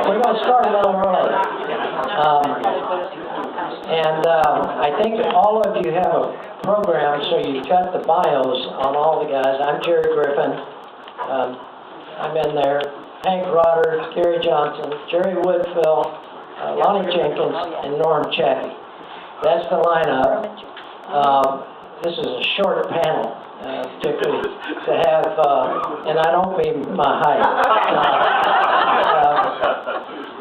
We're going to start a little early. I think all of you have a program, so you've got the bios on all the guys. I'm Gerry Griffin. I'm in there. Hank Rodder, Gary Johnson, Jerry Woodfill, Lonnie Jenkins, and Norm Chaffee. That's the lineup. This is a short panel, particularly to have, and I don't mean my height.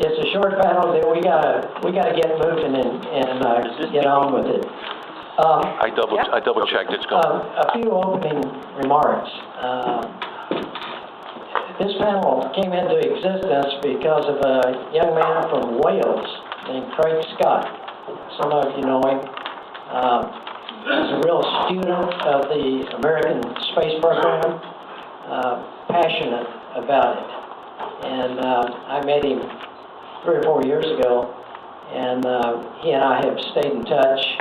It's a short panel that we gotta get moving and get on with it. I double checked. It's going. A few opening remarks. This panel came into existence because of a young man from Wales named Craig Scott. Some of you know him. He's a real student of the American space program, passionate about it. And I met him 3 or 4 years ago, and he and I have stayed in touch.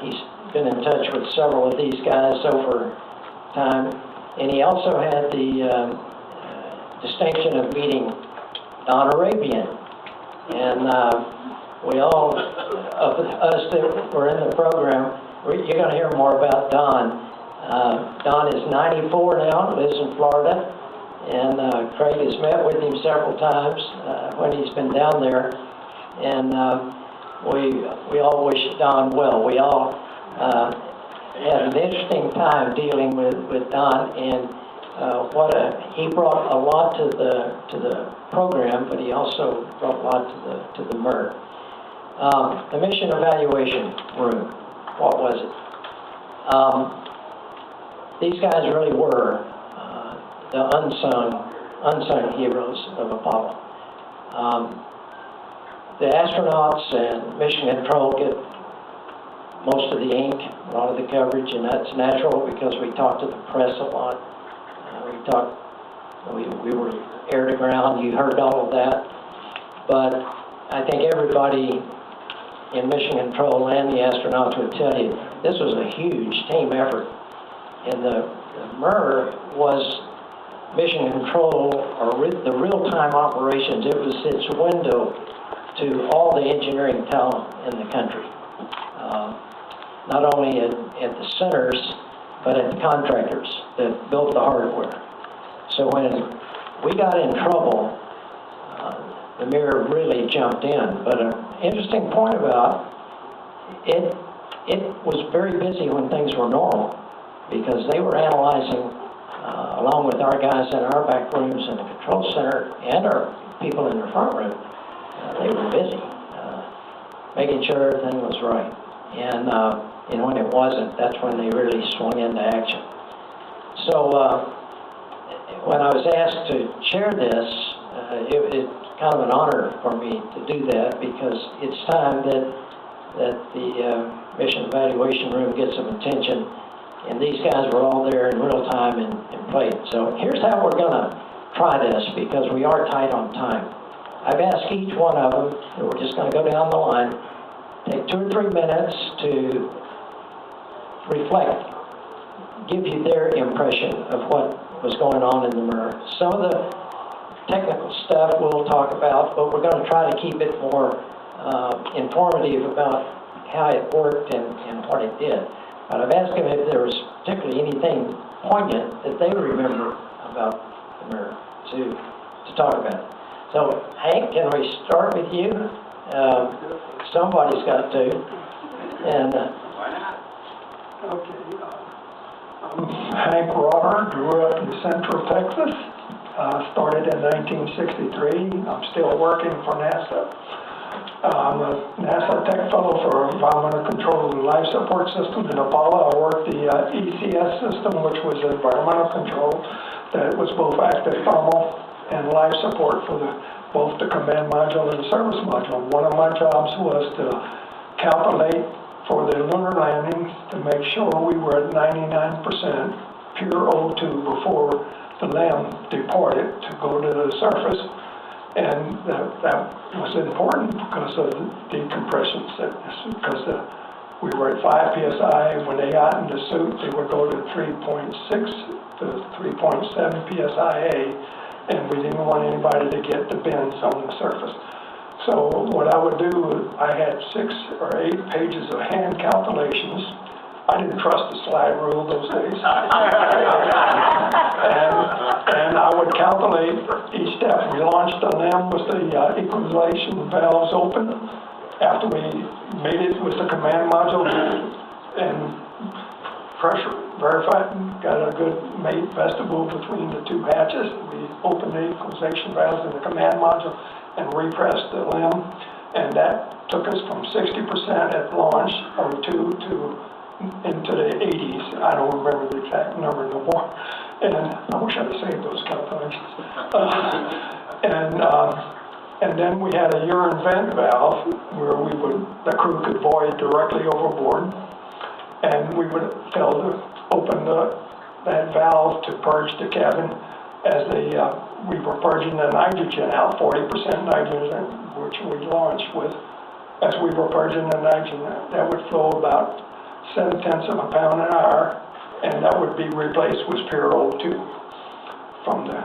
He's been in touch with several of these guys over time, and he also had the distinction of meeting Don Arabian. And we all, of us that were in the program, you're going to hear more about Don. Don is 94 now, lives in Florida, and Craig has met with him several times when he's been down there. And we all wish Don well. We all had an interesting time dealing with Don, and he brought a lot to the program, but he also brought a lot to the MER. The mission evaluation room. What was it? These guys really were the unsung heroes of Apollo. The astronauts and mission control get most of the ink, a lot of the coverage, and that's natural because we talk to the press a lot. We were air to ground, you heard all of that. But I think everybody in mission control and the astronauts would tell you this was a huge team effort. And the MER was mission control, or the real-time operations. It was its window to all the engineering talent in the country. Not only at the centers, but at the contractors that built the hardware. So when we got in trouble, the MER really jumped in. But an interesting point about it was very busy when things were normal, because they were analyzing, along with our guys in our back rooms in the control center and our people in the front room, they were busy making sure everything was right. And when it wasn't, that's when they really swung into action. So when I was asked to chair this, it's kind of an honor for me to do that, because it's time that the mission evaluation room gets some attention, and these guys were all there in real time and played. So here's how we're going to try this, because we are tight on time. I've asked each one of them, and we're just going to go down the line, take 2 or 3 minutes to reflect, give you their impression of what was going on in the MER. Some of the technical stuff we'll talk about, but we're going to try to keep it more informative about how it worked and what it did. But I've asked them if there was particularly anything poignant that they remember about the MER to talk about. So, Hank, can we start with you? Somebody's got to. And why not? Okay. I'm Hank Rodder, grew up in Central Texas. Started in 1963. I'm still working for NASA. I'm a NASA Tech Fellow for Environmental Control and Life Support System in Apollo. I worked the ECS system, which was environmental control that was both active thermal and life support for both the command module and the service module. One of my jobs was to calculate for the lunar landings to make sure we were at 99% pure O2 before the LEM departed to go to the surface. And that was important because of the decompression sickness, because we were at 5 psi. When they got in the suit, they would go to 3.6 to 3.7 psia, and we didn't want anybody to get the bends on the surface. So what I would do, I had 6 or 8 pages of hand calculations. I didn't trust the slide rule those days. and I would calculate each step. We launched the LEM with the equalization valves open. After we made it with the command module and pressure verified, got a good mate vestibule between the 2 hatches. We opened the equalization valves in the command module and repressed the LEM, and that took us from 60% at launch or 2 to into the 80s. I don't remember the exact number no more, and I wish I'd have saved those calculations. And then we had a urine vent valve where the crew could void directly overboard, and we would open that valve to purge the cabin as we were purging the nitrogen out, 40% nitrogen, which we launched with. As we were purging the nitrogen, that would flow about 0.7 pounds an hour, and that would be replaced with pure O2 from the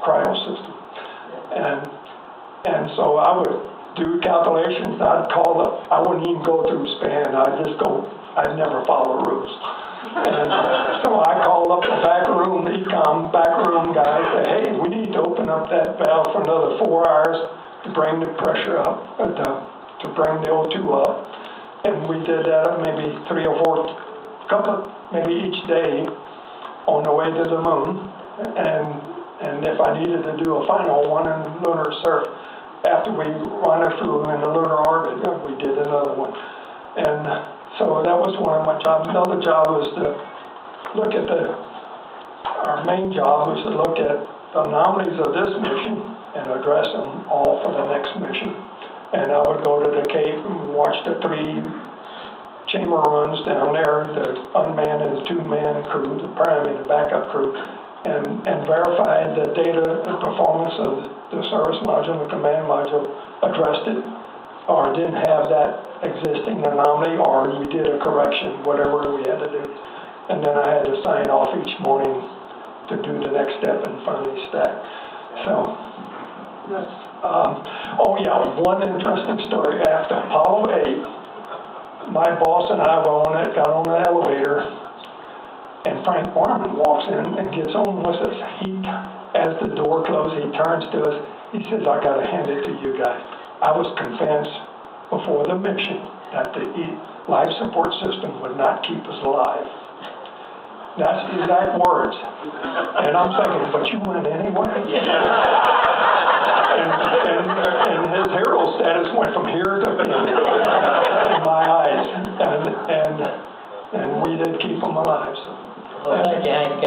cryo system. And so I would do calculations. I wouldn't even go through span. I'd never follow rules. And so I called up the back room guy, and say, hey, we need to open up that valve for another 4 hours to bring the pressure up, to bring the O2 up. And we did that maybe 3 or 4, maybe each day on the way to the moon. And if I needed to do a final one in the lunar surface, after we rendezvous in the lunar orbit, we did another one. And so that was one of my jobs. Another job was to look at our main job was to look at the anomalies of this mission and address them all for the next mission. And I would go to the Cape and watch the 3 chamber runs down there, the unmanned and the 2-man crew, the backup crew, and verify the data, the performance of the service module, the command module addressed it, or didn't have that existing anomaly, or we did a correction, whatever we had to do. And then I had to sign off each morning to do the next step and finally stack. So, oh yeah, one interesting story. After Apollo 8, my boss and I got on the elevator, and Frank Borman walks in and gets on with us. As the door closed, he turns to us. He says, I got to hand it to you guys. I was convinced before the mission that the life support system would not keep us alive. That's the exact words. And I'm thinking, but you went anyway? And his hero status went from here to here in my eyes. And we did keep him alive. So. Well, thank you, Hank.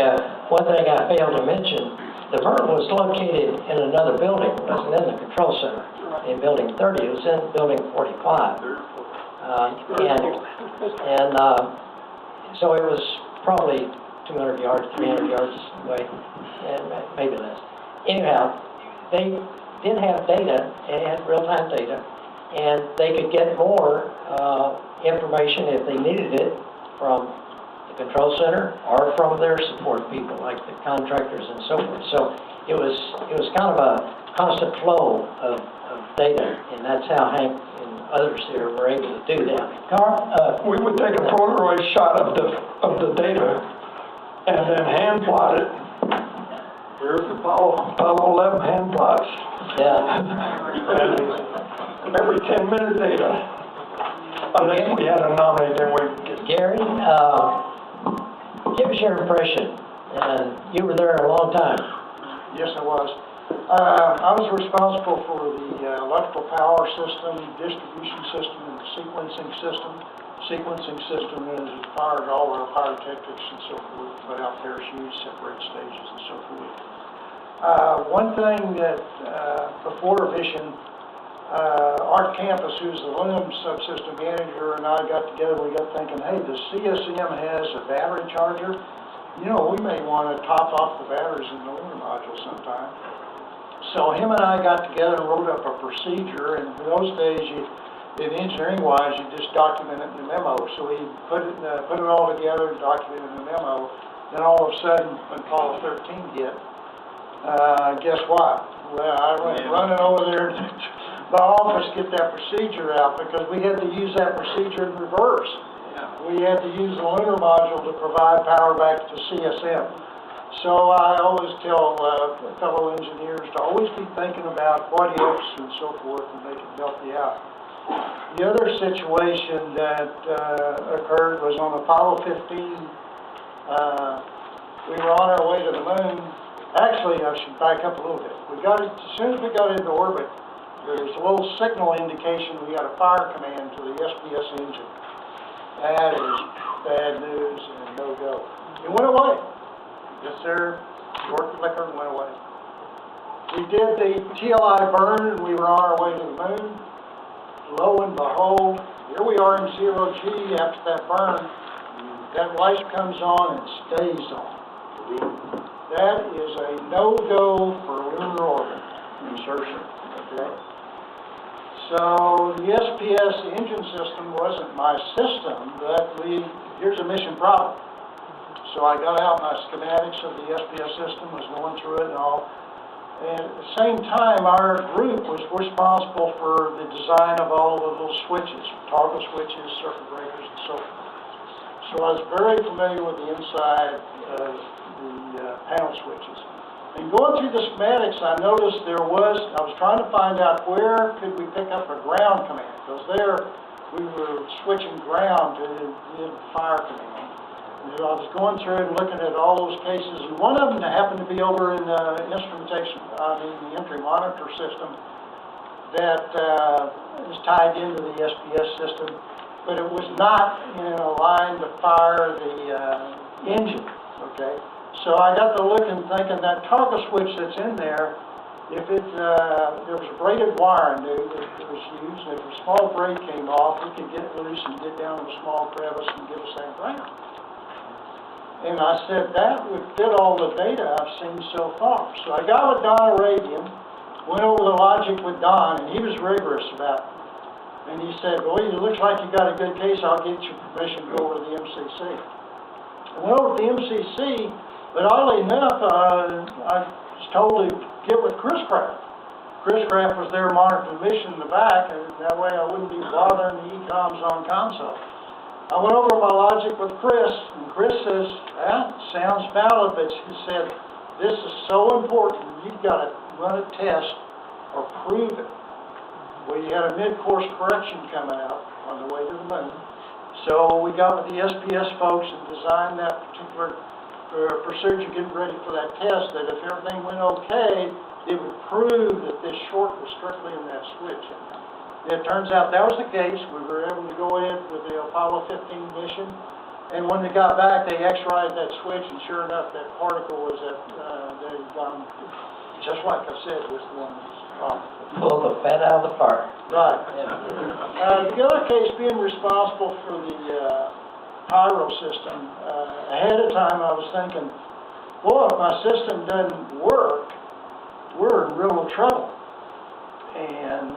One thing I failed to mention, the MER was located in another building. It wasn't in the control center in building 30. It was in building 45. So it was probably 200 yards, 300 yards away, and maybe less. Anyhow, they did have data, and had real-time data, and they could get more information if they needed it from the control center or from their support people, like the contractors and so forth. So it was kind of a constant flow of data, and that's how Hank and others here were able to do that. Carl? We would take a Polaroid shot of the data and then hand plot it. Here's the Apollo 11 hand plots. Yeah. And every 10-minute data. Unless we had an anomaly, then we get... Gerry, give us your impression. You were there a long time. Yes, I was. I was responsible for the electrical power system, distribution system, and sequencing system. Sequencing system is it fires all our pyrotechnics and so forth, put out parachutes, separate stages, and so forth. One thing that before mission, Art Campus, who's the LEM subsystem manager, and I got together. We got thinking, hey, the CSM has a battery charger. You know, we may want to top off the batteries in the lunar module sometime. So him and I got together and wrote up a procedure, and in those days, in engineering-wise, you just document it in the memo. So we put it all together and documented in the memo. Then all of a sudden, when Apollo 13 hit, Guess what? Well, I went running over there to the office to get that procedure out because we had to use that procedure in reverse. We had to use the lunar module to provide power back to CSM. So I always tell fellow engineers to always be thinking about what ifs and so forth, and they can help you out. The other situation that occurred was on Apollo 15. We were on our way to the moon. Actually, I should back up a little bit. As soon as we got into orbit, there was a little signal indication we got a fire command to the SPS engine. That is bad news and no go. It went away. Yes, sir. Short flicker and went away. We did the TLI burn and we were on our way to the moon. Lo and behold, here we are in 0G after that burn. That light comes on and stays on. That is a no-go for lunar orbit insertion, okay? So the SPS engine system wasn't my system, but here's a mission problem. So I got out my schematics of the SPS system, was going through it and all. And at the same time, our group was responsible for the design of all the little switches, toggle switches, circuit breakers, and so forth. So I was very familiar with the inside of the panel switches. And going through the schematics, I noticed I was trying to find out where could we pick up a ground command, because there we were switching ground to the fire command. And I was going through and looking at all those cases, and one of them happened to be over in the instrumentation, the entry monitor system that is tied into the SPS system, but it was not in a line to fire the engine, okay? So I got to looking, thinking that toggle switch that's in there, if there was a braided wire I knew that it was used, and if a small braid came off, it could get loose and get down a small crevice and give us that ground. And I said, that would fit all the data I've seen so far. So I got with Don Arabian, went over the logic with Don, and he was rigorous about it. And he said, well, it looks like you got a good case, I'll get you permission to go over to the MCC. I went over to the MCC, but oddly enough, I was told to get with Chris Craft. Chris Craft was there monitoring the mission in the back, and that way I wouldn't be bothering the ECOMs on console. I went over my logic with Chris, and Chris says, well, sounds valid, but he said, this is so important, you've got to run a test or prove it. Well, you had a mid-course correction coming out on the way to the moon. So we got with the SPS folks and designed that particular procedure getting ready for that test, that if everything went okay, it would prove that this short was strictly in that switch. It turns out that was the case. We were able to go in with the Apollo 15 mission, and when they got back, they X-rayed that switch, and sure enough, that particle was at, they had gone, just like I said, was the one that was off. Pull the fat out of the fire. Right. Yeah. The other case, being responsible for the pyro system, ahead of time I was thinking, boy, if my system doesn't work, we're in real trouble. And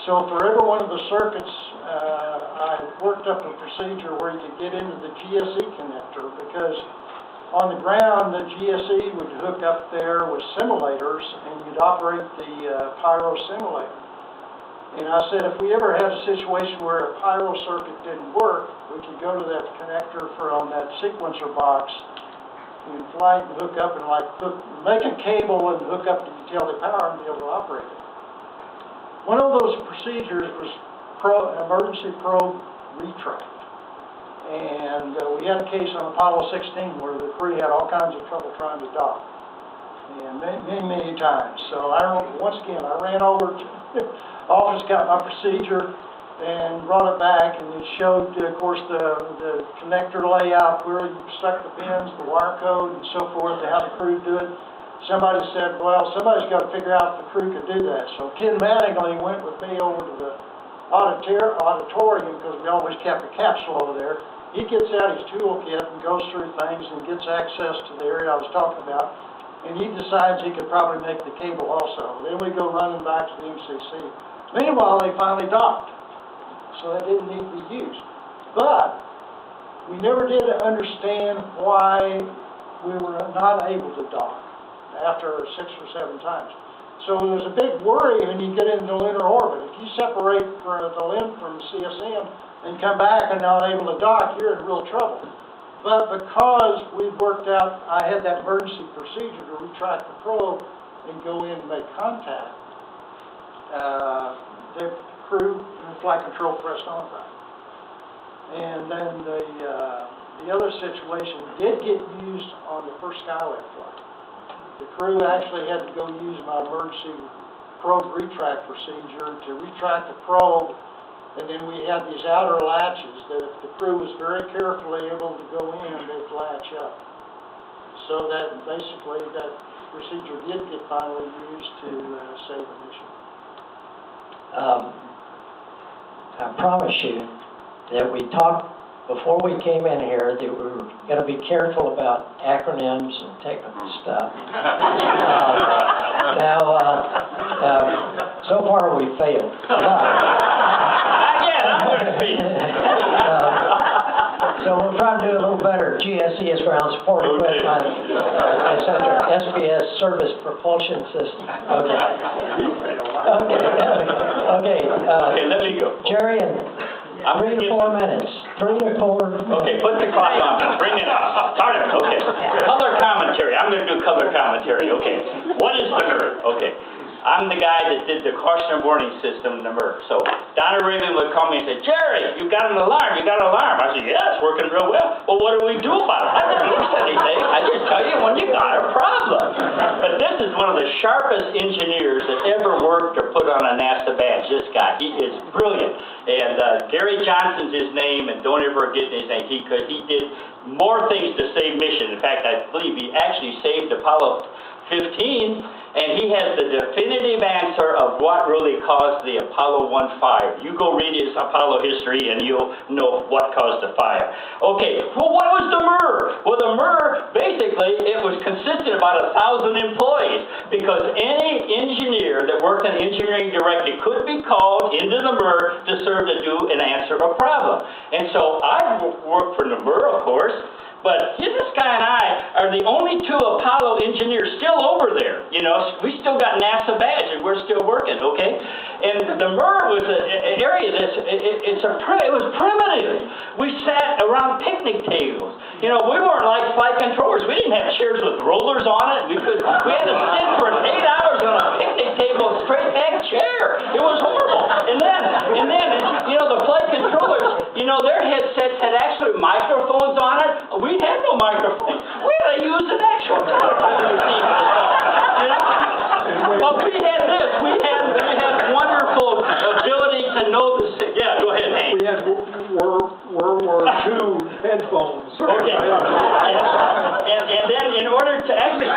so for every one of the circuits, I worked up a procedure where you could get into the GSE connector, because on the ground, the GSE would hook up there with simulators, and you'd operate the pyro simulator. And I said, if we ever had a situation where a pyro circuit didn't work, we could go to that connector on that sequencer box, and fly and hook up and make a cable and hook up to utility power and be able to operate it. One of those procedures was emergency probe retract. And we had a case on Apollo 16 where the crew had all kinds of trouble trying to dock. And many times. So once again, I ran over to the office, got my procedure, and brought it back, and it showed, of course, the connector layout, where you stuck the pins, the wire code, and so forth, and how the crew do it. Somebody said, well, somebody's got to figure out if the crew could do that. So Ken Mattingly went with me over to the auditorium, because we always kept a capsule over there. He gets out his toolkit and goes through things and gets access to the area I was talking about, and he decides he could probably make the cable also. Then we go running back to the MCC. Meanwhile, they finally docked, so that didn't need to be used. But we never did understand why we were not able to dock. after 6 or 7 times. So there's a big worry when you get into lunar orbit. If you separate the limb from CSM and come back and not able to dock, you're in real trouble. But because we've worked out, I had that emergency procedure to retract the probe and go in and make contact, the crew and flight control pressed on that. And then the other situation did get used on the first Skylab flight. The crew actually had to go use my emergency probe retract procedure to retract the probe, and then we had these outer latches that if the crew was very carefully able to go in, they'd latch up. So that basically that procedure did get finally used to save the mission. I promise you that we talked before we came in here that we were going to be careful about acronyms and technical stuff. So far we failed. So we'll try to do a little better. GSE is ground support equipment, etc. SPS service propulsion system. Okay, let me go. Jerry, in 3 to 4 minutes. 3 to 4 minutes. Okay, put the clock on. Bring it up. Start it. Okay. Color commentary. I'm going to do color commentary. Okay. What is the MER? Okay. I'm the guy that did the caution warning system in the MER. So Don Arabian would call me and say, Jerry, you got an alarm. You got an alarm. I said, yeah, it's working real well. Well, what do we do about it? I didn't fix anything. I just tell you when you got a problem. But this is one of the sharpest engineers that ever worked or put on a NASA badge. This guy, he is brilliant. And Gary Johnson's his name, and don't ever forget his name. He did more things to save mission. In fact, I believe he actually saved Apollo 15. And he has the definitive answer of what really caused the Apollo 1 fire. You go read his Apollo history and you'll know what caused the fire. Okay, well, what was the MER? Well, the MER, basically, it was consisted of about 1,000 employees because any engineer that worked in engineering directly could be called into the MER to serve to do and answer a problem. And so I worked for the MER, of course. But this guy and I are the only 2 Apollo engineers still over there. You know, we still got NASA badge and we're still working, okay? And the MER was an area it was primitive. We sat around picnic tables. You know, we weren't like flight controllers. We didn't have chairs with rollers on it. We had to sit for 8 hours on a picnic table, a straight back chair. It was horrible. And then, you know, the flight controllers, you know, their headsets had actually microphones on it. We had no microphone. We had to use an actual telephone receiver. You know? But we had this. We had wonderful ability to know the. Yeah, go ahead, Hank. We had World War II headphones. Okay. And then in order to actually,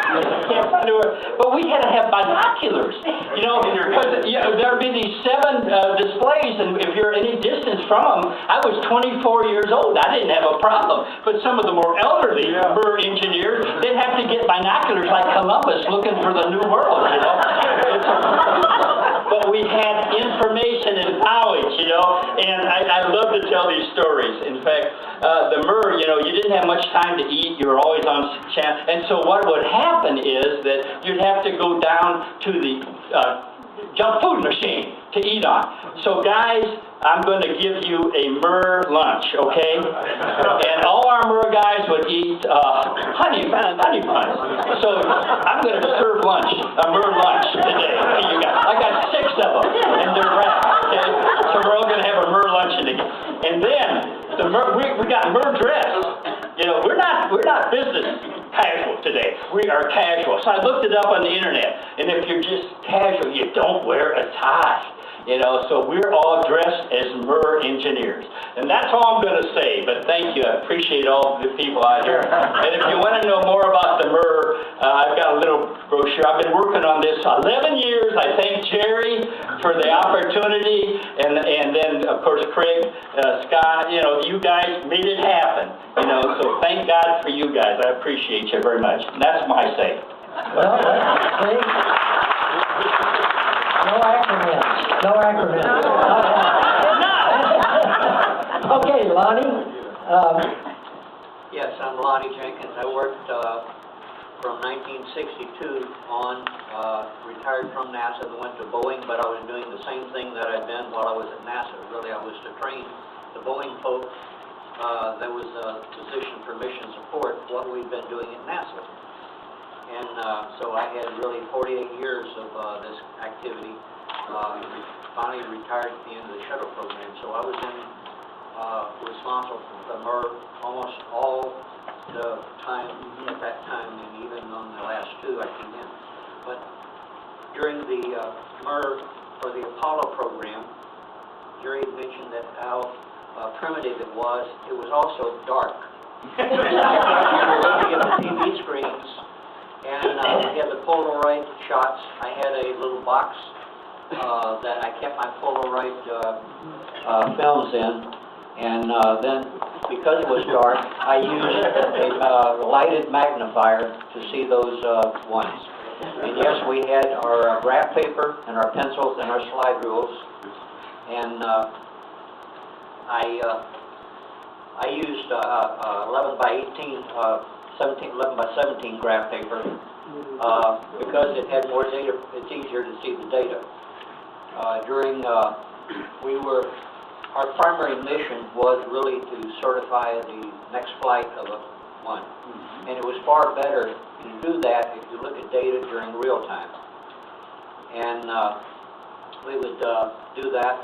but we had to have binoculars. You know, because there'd be these 7 displays, and if you're any distance from them, I was 24 years old. I didn't have a problem. But some of the more elderly MER engineers, they'd have to get binoculars like Columbus looking for the New World, you know. But we had information and knowledge, you know, and I love to tell these stories. In fact, the MER, you know, you didn't have much time to eat. You were always on channel. And so what would happen is that you'd have to go down to the junk food machine to eat on. So guys, I'm going to give you a MER lunch, okay? And all our MER guys would eat honey buns. So I'm going to serve lunch, a MER lunch today. You guys. I got 6 of them, and they're wrapped. Okay? So we're all going to have a MER lunch today. And then we got MER dress. You know, we're not business casual today. We are casual. So I looked it up on the internet, and if you're just casual, you don't wear a tie. You know, so we're all dressed as MER engineers. And that's all I'm going to say, but thank you. I appreciate all the people out here. And if you want to know more about the MER, I've got a little brochure. I've been working on this 11 years. I thank Jerry for the opportunity, and then, of course, Craig, Scott, you know, you guys made it happen. You know, so thank God for you guys. I appreciate you very much. And that's my say. Well, no acronyms. No acronyms. Okay, Lonnie. Yes, I'm Lonnie Jenkins. I worked from 1962 on, retired from NASA and went to Boeing, but I was doing the same thing that I'd done while I was at NASA. Really, I was to train the Boeing folks. That was a position for mission support, what we've been doing at NASA. And so I had really 48 years of this activity. Finally retired at the end of the shuttle program. So I was responsible for the MER almost all the time at that time, and even on the last two I came in. But during the MER, or the Apollo program, Gerry had mentioned that how primitive it was. It was also dark. We were looking at the TV screens, and we had the Polaroid shots. I had a little box that I kept my Polaroid films in, and then because it was dark, I used a lighted magnifier to see those ones. And yes, we had our graph paper and our pencils and our slide rules, and I used 11 by 18, 11 by 17 graph paper because it had more data. It's easier to see the data. Our primary mission was really to certify the next flight of one. And it was far better to do that if you look at data during real time. And we would do that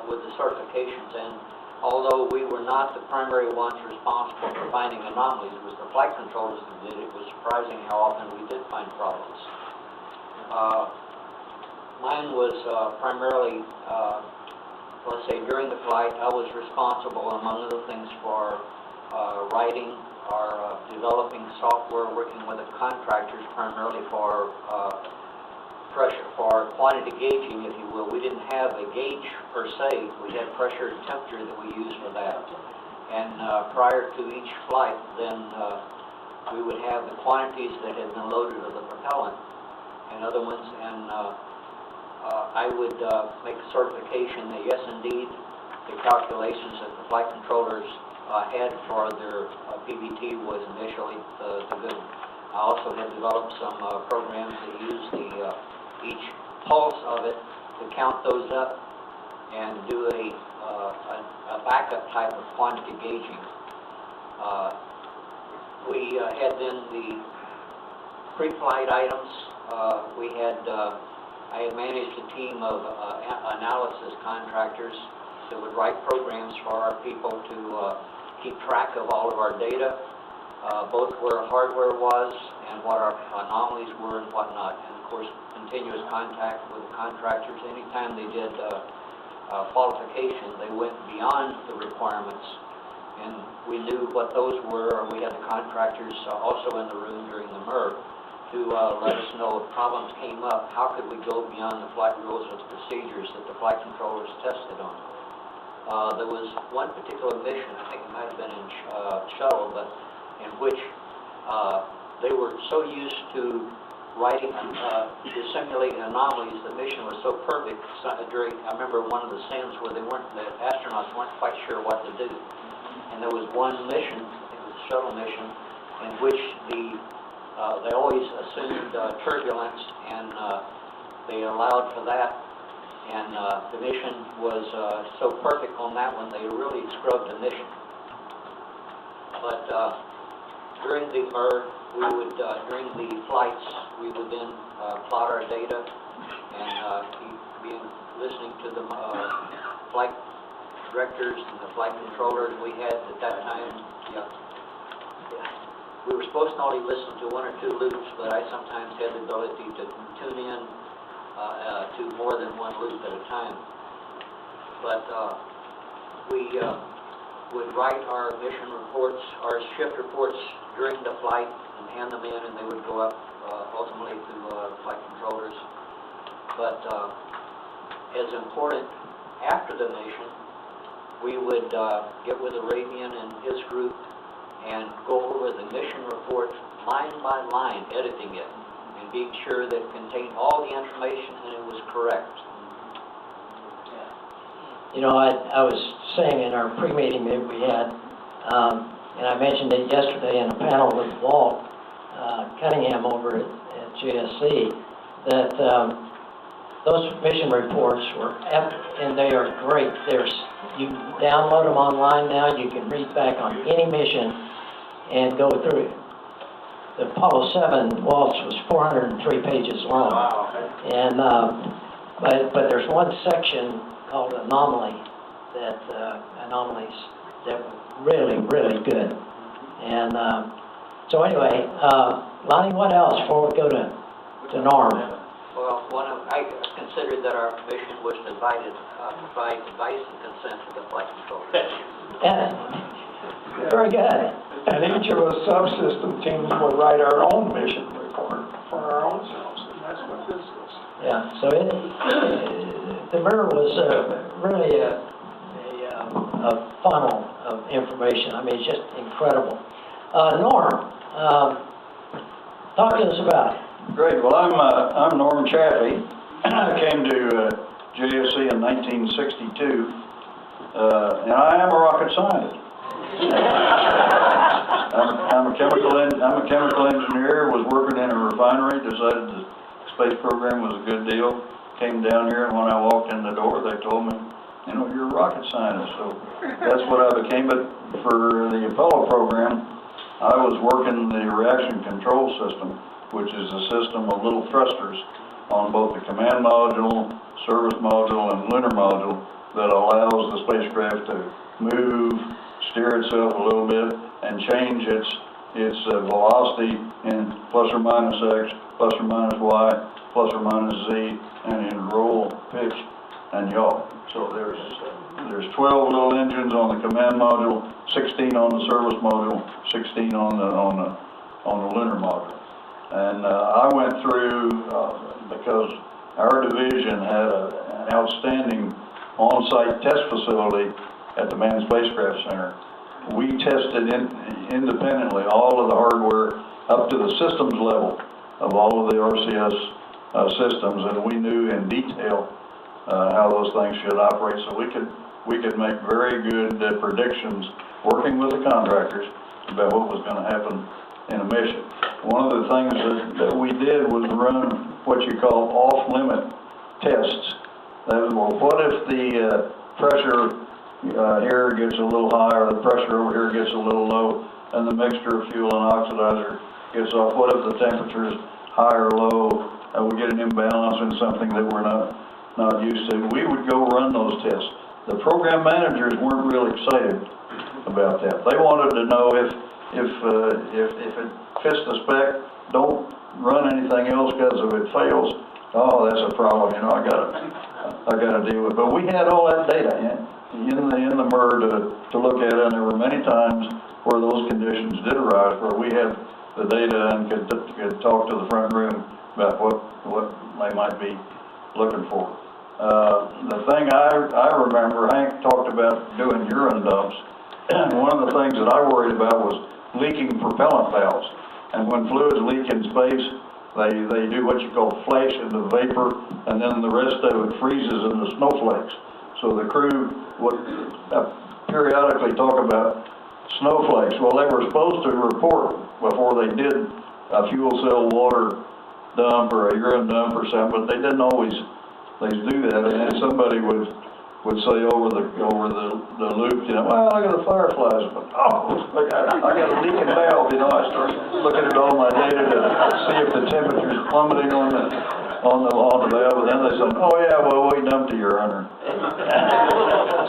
with the certifications. And although we were not the primary ones responsible for finding anomalies, it was the flight controllers that did it. It was surprising how often we did find problems. Mine was primarily, let's say, during the flight, I was responsible, among other things, for writing or developing software, working with the contractors, primarily for pressure, for quantity gauging, if you will. We didn't have a gauge per se. We had pressure and temperature that we used for that. And prior to each flight, then we would have the quantities that had been loaded of the propellant and other ones, and I would make a certification that yes, indeed, the calculations that the flight controllers had for their PBT was initially the good. I also had developed some programs that used each pulse of it to count those up and do a backup type of quantity gauging. We had then the pre-flight items. I had managed a team of analysis contractors that would write programs for our people to keep track of all of our data, both where hardware was and what our anomalies were and whatnot. And of course, continuous contact with the contractors. Anytime they did qualification, they went beyond the requirements, and we knew what those were, or we had the contractors also in the room during the MER to let us know if problems came up, how could we go beyond the flight rules and procedures that the flight controllers tested on. There was one particular mission, I think it might have been in shuttle, but in which they were so used to writing, to simulating anomalies, the mission was so perfect. I remember one of the scenes where the astronauts weren't quite sure what to do. And there was one mission, I think it was a shuttle mission, in which they always assumed turbulence, and they allowed for that. And the mission was so perfect on that one, they really scrubbed the mission. But during the MER, we would, during the flights, we would then plot our data and be listening to the flight directors and the flight controllers we had at that time. We were supposed to only listen to one or two loops, but I sometimes had the ability to tune in to more than one loop at a time. But we would write our mission reports, our shift reports during the flight and hand them in, and they would go up ultimately to flight controllers. But as important, after the mission, we would get with Arabian and his group and go over the mission report line by line, editing it, and being sure that it contained all the information and it was correct. You know, I was saying in our pre-meeting that we had, and I mentioned it yesterday in a panel with Walt, Cunningham over at JSC, that those mission reports were, and they are great. You download them online now. You can read back on any mission and go through it. The Apollo 7 waltz was 403 pages long. Wow. And, but there's one section called Anomaly, anomalies, that were really, really good. And so anyway, Lonnie, what else before we go to Norm? Well, I considered that our mission was to provide advice and consent to the flight control. Yeah. Very good. And each of us subsystem teams would write our own mission report for our own selves, and that's what this is. Yeah, so the MER was really a funnel of information. I mean, it's just incredible. Norm, talk to us about it. Great. Well, I'm Norm Chaffee. I came to JSC in 1962, and I am a rocket scientist. I'm a chemical engineer. Was working in a refinery. Decided the space program was a good deal. Came down here, and when I walked in the door, they told me, you know, you're a rocket scientist. So that's what I became. But for the Apollo program, I was working the reaction control system, which is a system of little thrusters on both the command module, service module, and lunar module that allows the spacecraft to move, steer itself a little bit, and change its velocity in plus or minus x, plus or minus y, plus or minus z, and in roll, pitch, and yaw. So there's 12 little engines on the command module, 16 on the service module, 16 on the lunar module. And I went through, because our division had an outstanding on-site test facility at the Manned Spacecraft Center. We tested independently all of the hardware up to the systems level of all of the RCS systems, and we knew in detail how those things should operate, so we could make very good predictions working with the contractors about what was going to happen in a mission. One of the things that we did was run what you call off-limit tests. That was, well, what if the pressure here gets a little high, or the pressure over here gets a little low, and the mixture of fuel and oxidizer gets off? What if the temperature is high or low, and we get an imbalance in something that we're not used to? We would go run those tests. The program managers weren't real excited about that. They wanted to know if it fits the spec, don't run anything else, because if it fails, oh, that's a problem. You know, I gotta deal with it. But we had all that data in the MER to look at, and there were many times where those conditions did arise, where we had the data and could talk to the front room about what they might be looking for. The thing I remember, Hank talked about doing urine dumps, and one of the things that I worried about was leaking propellant valves. And when fluids leak in space, they do what you call flash into vapor, and then the rest of it freezes into snowflakes. So the crew would periodically talk about snowflakes. Well, they were supposed to report before they did a fuel cell water dump or a urine dump or something, but they didn't always do that. And then somebody would say over the loop, you know, well, I got the fireflies, but I got a leaking valve. You know, I start looking at all my data to see if the temperature is plummeting on the valve, and then they say, oh yeah, well, we dumped a urine.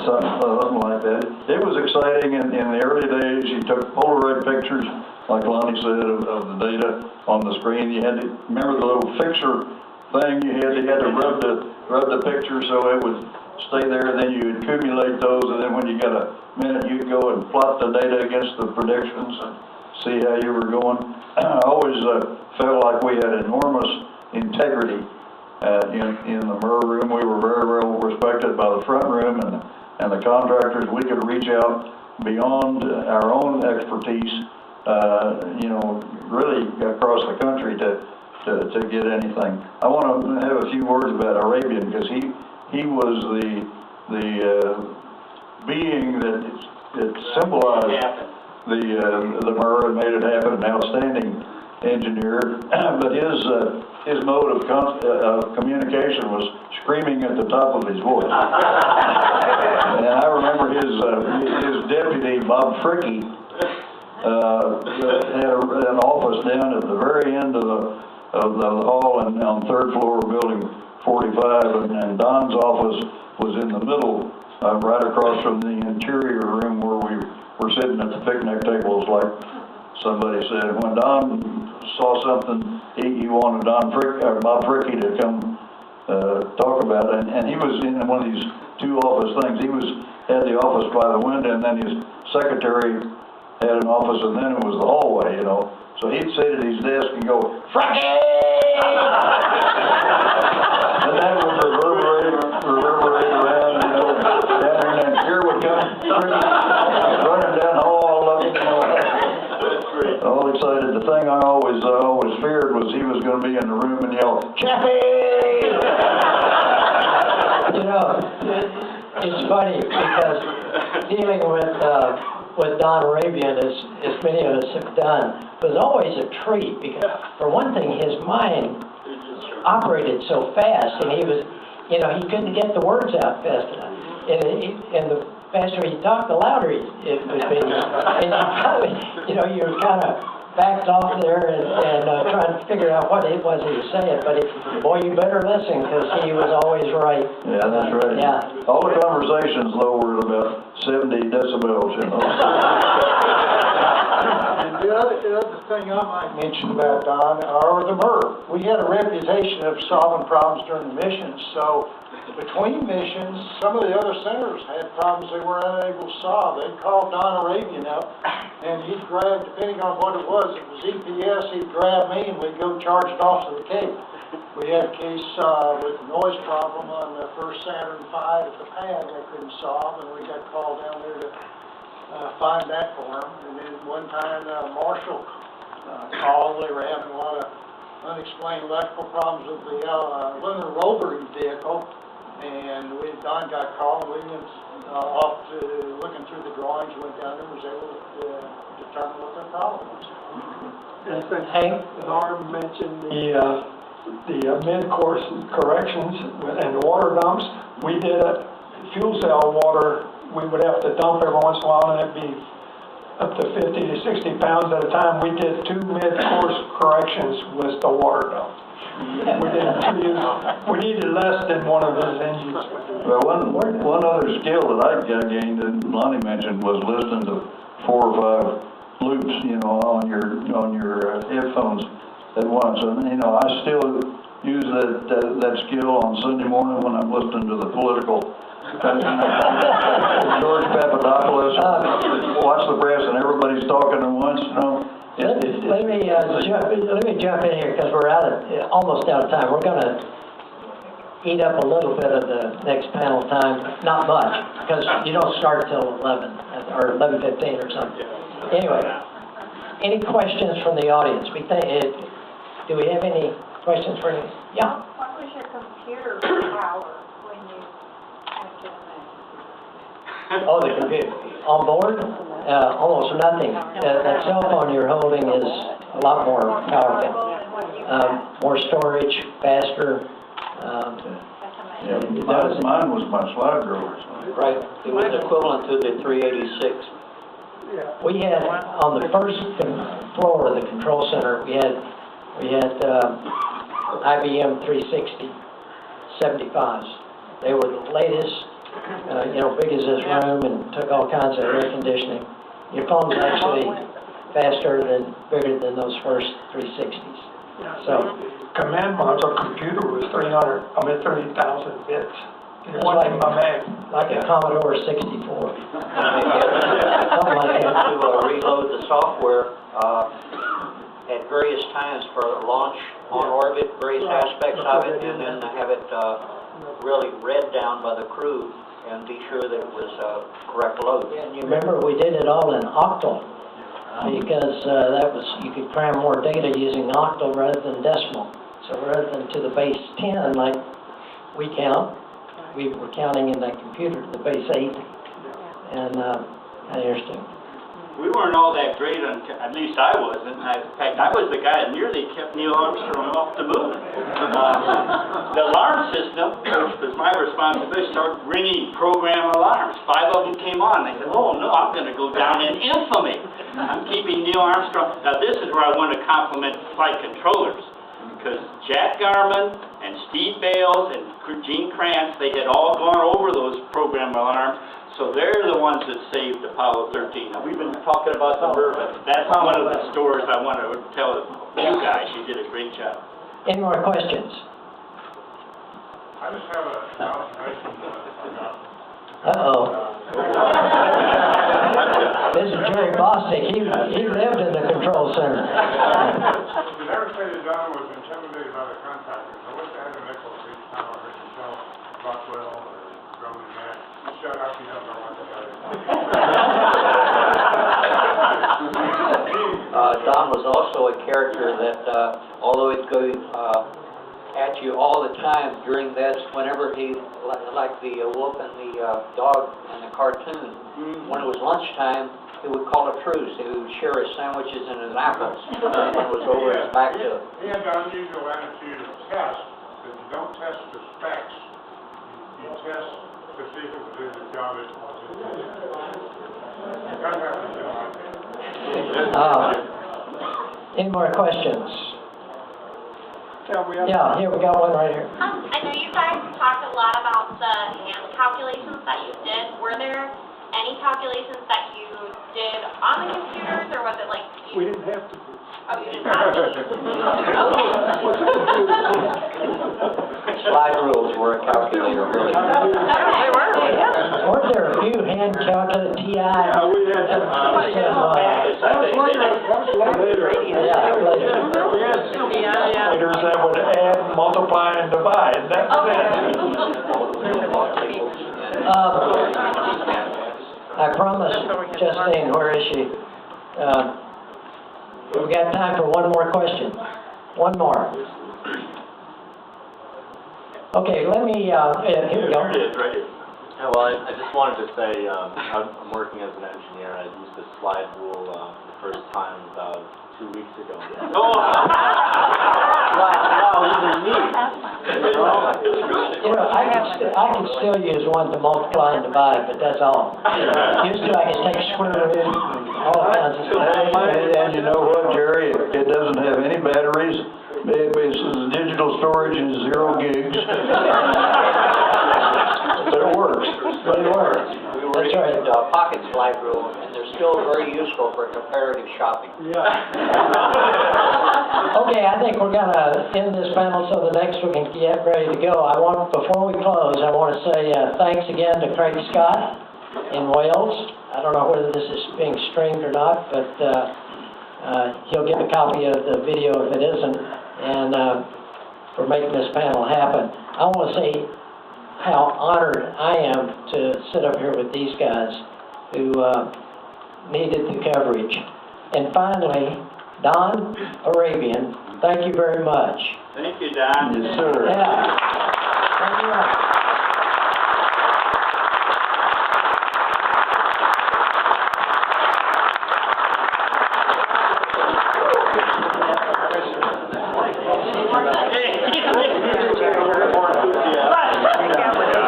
Something like that. It was exciting in the early days. You took Polaroid pictures, like Lonnie said, of the data on the screen. You had to remember the little fixture thing. You had to rub the picture so it would stay there, and then you accumulate those, and then when you got a minute, you'd go and plot the data against the predictions and see how you were going. I always felt like we had enormous integrity in the MER room. We were very well respected by the front room and the contractors. We could reach out beyond our own expertise, really across the country to get anything. I want to have a few words about Arabian, because he was the being that symbolized the MER and made it happen, an outstanding engineer, but his mode of communication was screaming at the top of his voice. And I remember his deputy, Bob Fricke, had an office down at the very end of the hall and on third floor of building 45, and Don's office was in the middle, right across from the interior room where we were sitting at the picnic tables, like somebody said. When Don saw something, he wanted Bob Fricke to come talk about it, and he was in one of these two office things. He had the office by the window, and then his secretary had an office, and then it was the hallway, you know. So he'd sit at his desk and go, Fricke! And that would reverberate around, you know, down there, and then here would come Fricke running down the hall, all looking, you know, all excited. The thing I always feared was he was going to be in the room and yell, Chaffee! You know, it's funny because dealing with Don Arabian, as many of us have done, was always a treat because, for one thing, his mind operated so fast, and he was, you know, he couldn't get the words out fast enough. And the faster he talked, the louder it would be. And you probably, you know, you were kind of backed off there and trying to figure out what it was he was saying. But boy, you better listen because he was always right. Yeah, that's right. Yeah. All the conversations, though, were about 70 decibels, you know. The other thing I might mention about Don, or the MER, we had a reputation of solving problems during the missions. So between missions, some of the other centers had problems they were unable to solve. They'd call Don Arabian up, and he'd grab, depending on what it was EPS, he'd grab me, and we'd go charge it off to the Cape. We had a case with a noise problem on the first Saturn V at the pad they couldn't solve, and we got called down there to find that for them. And then one time Marshall called, they were having a lot of unexplained electrical problems with the lunar rover vehicle, and Don got called, and we went off to looking through the drawings, went down there and was able to determine what their problem was. Hank? Norm mentioned the mid-course corrections and the water dumps. We did a fuel cell water. We would have to dump every once in a while, and it'd be up to 50 to 60 pounds at a time. We did 2 mid-course corrections with the water dump. We needed less than one of his engines. Well, one other skill that I gained, and Lonnie mentioned, was listening to 4 or 5 loops, you know, on your headphones at once. And you know, I still use that skill on Sunday morning when I'm listening to the political. George Papadopoulos, watch the press, and everybody's talking at once. You know. Let me jump in here because we're almost out of time. We're going to eat up a little bit of the next panel time, not much, because you don't start till 11 or 11:15 or something. Anyway, any questions from the audience? Do we have any questions for you? Yeah. What was your computer power when you acted on that? Oh, the computer. On board? Almost nothing. That cell phone you're holding is a lot more powerful. More storage, faster. Mine was my slide drawer. Right, it was equivalent to the 386. We had, on the first floor of the control center, we had IBM 360 75s. They were the latest, you know, big as this room, and took all kinds of air conditioning. Your phone's actually bigger than those first 360s. So, command module computer was 30,000 bits. It wasn't my Mac. Like a Commodore 64. Something like that. To reload the software at various times for launch, on orbit, various aspects of it, and then have it really read down by the crew and be sure that it was correct load. And you remember we did it all in octal because you could cram more data using octal rather than decimal. So rather than to the base 10 like we count, we were counting in that computer to the base 8. And interesting. we weren't all that great on, at least I wasn't. In fact, I was the guy that nearly kept Neil Armstrong off the moon. The alarm system, which was my responsibility, started ringing program alarms. 5 of them came on. They said, oh no, I'm going to go down in infamy. I'm keeping Neil Armstrong. Now this is where I want to compliment flight controllers. Because Jack Garman and Steve Bales and Gene Kranz, they had all gone over those program alarms, so they're the ones that saved Apollo 13. Now, we've been talking about the MER, but that's one of the stories I want to tell you guys. You did a great job. Any more questions? I just have an observation. Uh-oh. This is Jerry Bostic. He lived in the control center. You never say that Don was intimidated by the contractors. I wish I had a nickel each time I heard you tell Rockwell or Roman Matt. Shut up, you don't know what to Don was also a character that, although it goes at you all the time during this, whenever he, like the wolf and the dog in the cartoon, when it was lunchtime, he would call a truce. He would share his sandwiches and his apples when it was over his back to it. He had the unusual attitude of test, that you don't test the specs, you test to see if it will do the job it was intended. That happens in my opinion. Any more questions? Yeah, here we got one right here. I know you guys talked a lot about the hand calculations that you did. Were there any calculations that you did on the computers, or was it like you... We didn't have to do. Oh, you didn't have to? Slide rules were a calculator, really. They were, yeah. Weren't there a few hand calculated TI? We had that was later. Yeah, later. Leaders that would add, multiply, and divide. That's it. I promised Justine, where is she? We got time for one more question. One more. Okay, let me, here we go. There it is, right here. Yeah, well, I just wanted to say I'm working as an engineer. I used the slide rule the first time about 2 weeks ago. Oh! Wow, even me. You know, I can still use one to multiply and divide, but that's all. Used to, I can take square root, all kinds of stuff. And you know what, Jerry? It doesn't have any batteries. It's digital storage is 0 gigs. But it works. But it works. We were using pocket slide rule, and they're still very useful for comparative shopping. Okay, I think we're gonna end this panel so the next we can get ready to go. Before we close, I want to say thanks again to Craig Scott in Wales. I don't know whether this is being streamed or not, but he'll get a copy of the video if it isn't, and for making this panel happen. I want to say how honored I am to sit up here with these guys who needed the coverage. And finally, Don Arabian, thank you very much. Thank you, Don. Yes, sir. Yeah. Thank you much.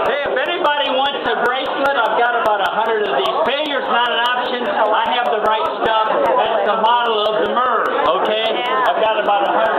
Hey, if anybody wants a bracelet, I've got about 100 of these. Failure's not an option. I have the right stuff. That's the model of the MER, okay? I've got about 100.